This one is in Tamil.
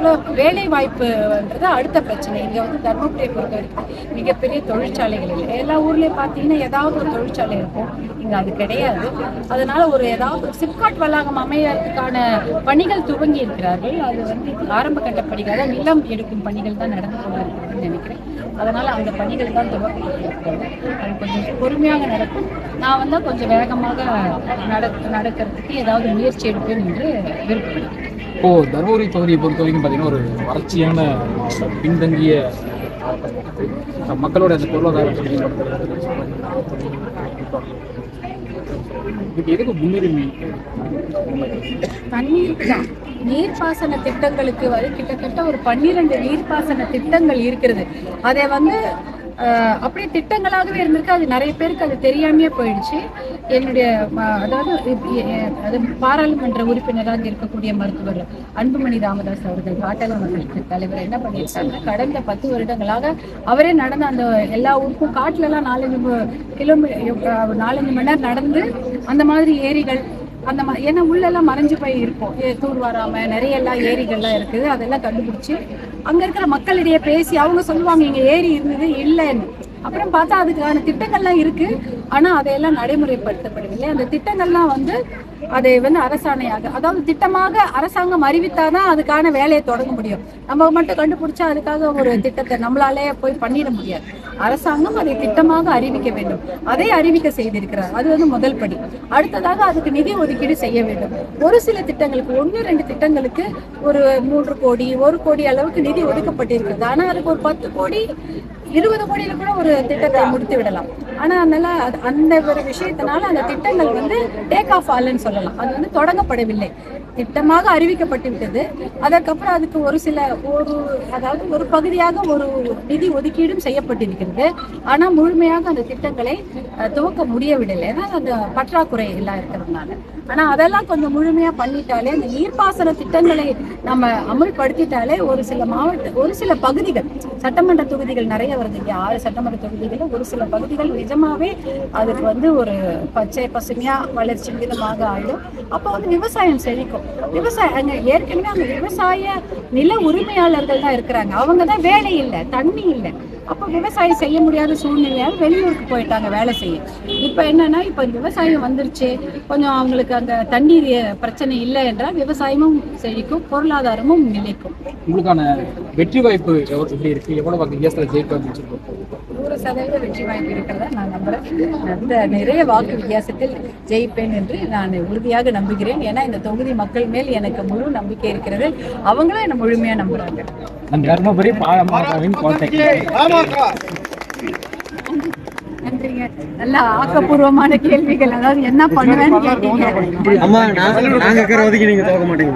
அப்புறம் வேலை வாய்ப்புன்றது அடுத்த பிரச்சனை. இங்கே வந்து தர்மபுரியை பொறுத்த வரைக்கும் மிகப்பெரிய தொழிற்சாலைகள் இல்லை. எல்லா ஊர்லேயும் பார்த்தீங்கன்னா ஏதாவது ஒரு தொழிற்சாலை இருக்கும், இங்கே அது கிடையாது. அதனால ஏதாவது சிப்காட் வளாகம் அமையறதுக்கான பணிகள் துவங்கி இருக்கிறார்கள். அது வந்து ஆரம்ப கட்ட பணிகள், நிலம் எடுக்கும் பணிகள் தான் நடந்து கொண்டிருக்கிறதுன்னு நினைக்கிறேன். அதனால அந்த பணிகள் தான் துவக்கப்பட்டிருக்கிறது. அது கொஞ்சம் பொறுமையாக நடக்கும். நான் வந்து கொஞ்சம் வேகமாக நடக்கிறதுக்கு ஏதாவது முயற்சி எடுப்பேன் என்று விருப்பப்படுகிறேன். இப்போ தருமபுரி தொகுதியை பொறுத்த வரைக்கும் பார்த்தீங்கன்னா ஒரு வறட்சியான பின்தங்கிய மக்களோட அந்த பொருளாதார எதுக்கு முன்னுரிமை? தண்ணீருக்கு தான். நீர்ப்பாசன திட்டங்களுக்கு கிட்டத்தட்ட ஒரு 12 நீர்ப்பாசன திட்டங்கள் இருக்கிறது. அதை வந்து அப்படியே திட்டங்களாகவே இருந்திருக்கு. அது நிறைய பேருக்கு அது தெரியாமையே போயிடுச்சு. என்னுடைய அது பாராளுமன்ற உறுப்பினராக இருக்கக்கூடிய மருத்துவர் அன்புமணி ராமதாஸ் அவர்கள், காட்டல மக்கள் தலைவர் என்ன பண்ணியிருக்காங்க, கடந்த 10 வருடங்களாக அவரே நடந்த அந்த எல்லா ஊருக்கும் காட்டுலலாம் 4-5 மணி நேரம் நடந்து அந்த மாதிரி ஏரிகள் அந்த ஏன்னா உள்ளெல்லாம் மறைஞ்சு போய் இருக்கும், தூர் வராம நிறைய எல்லாம் ஏரிகள்லாம் இருக்குது. அதெல்லாம் கண்டுபிடிச்சி அங்க இருக்கிற மக்களிடையே பேசி அவங்க சொல்லுவாங்க இங்க ஏரி இருந்தது இல்லைன்னு. அப்புறம் பார்த்தா அதுக்கான திட்டங்கள்லாம் இருக்கு, ஆனா அதையெல்லாம் நடைமுறைப்படுத்தப்படவில்லை. அந்த திட்டங்கள்லாம் வந்து அதை வந்து அரசாணையாக, அதாவது திட்டமாக அரசாங்கம் அறிவித்தாதான் அதுக்கான வேலையை தொடங்க முடியும். நம்ம மட்டும் கண்டுபிடிச்சா அதுக்காக ஒரு திட்டத்தை நம்மளாலே போய் பண்ணிட முடியாது. அரசாங்கம் அதை திட்டமாக அறிவிக்க வேண்டும். அதை அறிவிக்க செய்திருக்கிறார். அது வந்து முதல் படி. அடுத்ததாக அதுக்கு நிதி ஒதுக்கீடு செய்ய வேண்டும். ஒரு சில திட்டங்களுக்கு 1-2 திட்டங்களுக்கு ஒரு 3 கோடி 1 கோடி அளவுக்கு நிதி ஒதுக்கப்பட்டிருக்கிறது. ஆனா அதுக்கு ஒரு 10 கோடி 20 கோடியில கூட ஒரு திட்டத்தை முடித்து விடலாம். ஆனா அதனால அந்த ஒரு விஷயத்தினால அந்த திட்டங்கள் வந்து டேக் ஆஃப் ஆலன்னு சொல்லலாம். அது வந்து தொடங்கப்படவில்லை, திட்டமாக அறிவிக்கப்பட்டு விட்டது. அதற்கப்புறம் அதுக்கு ஒரு பகுதியாக ஒரு நிதி ஒதுக்கீடும் செய்யப்பட்டிருக்கிறது. ஆனா முழுமையாக அந்த திட்டங்களை துவக்க முடியவில்லை. ஏன்னா அந்த பற்றாக்குறை எல்லாம் இருக்கிறதுனால. ஆனா அதெல்லாம் கொஞ்சம் முழுமையா பண்ணிட்டாலே, அந்த நீர்ப்பாசன திட்டங்களை நம்ம அமுல்படுத்திட்டாலே ஒரு சில பகுதிகள், சட்டமன்ற தொகுதிகள் நிறைய வருது இங்கே, 6 சட்டமன்ற தொகுதிகள், ஒரு சில பகுதிகள் நிஜமாவே அதுக்கு வந்து ஒரு பச்சை பசுமையா வளர்ச்சி விதமாக ஆயிடும். அப்போ வந்து விவசாயம் செழிக்கும். ஏற்கனவே அந்த விவசாய நில உரிமையாளர்கள் தான் இருக்கிறாங்க. அவங்க தான் வேலை இல்லை, தண்ணி இல்லை. அப்போ விவசாயம் செய்ய முடியாத சூழ்நிலையால் வெளியூருக்கு போயிட்டாங்க வேலை செய்ய. இப்போ என்னன்னா, இப்போ விவசாயம் வந்துருச்சு, கொஞ்சம் அவங்களுக்கு அந்த தண்ணீர் பிரச்சனை இல்லை என்றால் விவசாயமும் செழிக்கும், பொருளாதாரமும் நிலைக்கும். உங்களுக்கான வெற்றி வாய்ப்பு எப்படி இருக்கு? எவ்வளவு வித்தியாசத்தில் ஜெயிக்க 100% வெற்றி வாய்ப்பு இருக்கிறதா நான் நம்புறேன். நிறைய வாக்கு வித்தியாசத்தில் ஜெயிப்பேன் என்று நான் உறுதியாக நம்புகிறேன். ஏன்னா இந்த தொகுதி மக்கள் மேல் எனக்கு முழு நம்பிக்கை இருக்கிறது. அவங்களும் என்ன முழுமையா நம்புறாங்க. நன்றிங்க. நல்ல ஆக்கப்பூர்வமான கேள்விகள். அதாவது என்ன பண்ணுவேன்னு கேட்டீங்க. நாங்க இருக்கிற ஒதுக்கி நீங்க தோக்க மாட்டீங்க.